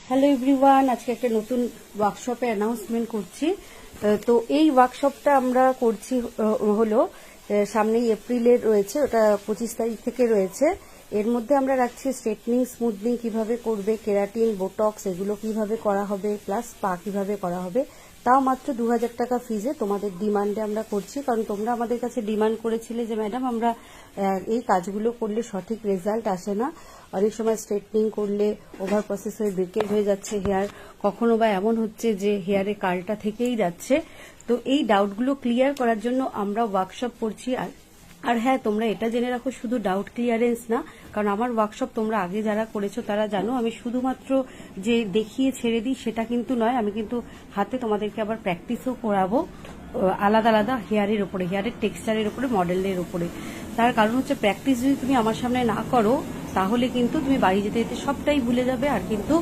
Hello everyone, আজকে একটা নতুন ওয়ার্কশপে অ্যানাউন্সমেন্ট করছি। তো এই ওয়ার্কশপটা আমরা করছি হলো সামনেই এপ্রিলের রয়েছে, ওটা 25 তারিখ থেকে রয়েছে। এর মধ্যে আমরা রাখছি স্ট্রেটনিং, স্মুথনিং কিভাবে করবে, কেরাটিন, বোটক্স এগুলো কিভাবে করা হবে, প্লাস স্পা কিভাবে করা হবে। তাও মাত্র 2000 টাকা ফিজে তোমাদের ডিমান্ডে আমরা করছি, কারণ তোমরা আমাদের কাছে ডিমান্ড করেছিলে যে ম্যাডাম আমরা এই কাজগুলো করলে সঠিক রেজাল্ট আসে না, অনেক সময় স্ট্রেটনিং করলে ওভার প্রসেস হয়ে ব্রেকেজ হয়ে যাচ্ছে হেয়ার, কখনো বা এমন হচ্ছে যে হেয়ারে কালটা থেকেই যাচ্ছে। তো এই ডাউটগুলো ক্লিয়ার করার জন্য আমরা ওয়ার্কশপ করছি। আর হ্যাঁ, তোমরা এটা জেনে রাখো, শুধু ডাউট ক্লিয়ারেন্স না, কারণ আমার ওয়ার্কশপ তোমরা আগে যারা করেছো তারা জানো আমি শুধুমাত্র যে দেখিয়ে ছেড়ে দিই সেটা কিন্তু নয়, আমি কিন্তু হাতে তোমাদেরকে আবার প্র্যাকটিসও করাবো আলাদা আলাদা হেয়ারের উপরে, হেয়ারের টেক্সচারের উপরে, মডেলের উপরে। তার কারণ হচ্ছে প্র্যাকটিস যদি তুমি আমার সামনে না করো তাহলে কিন্তু তুমি বাড়ি যেতে যেতে সবটাই ভুলে যাবে, আর কিন্তু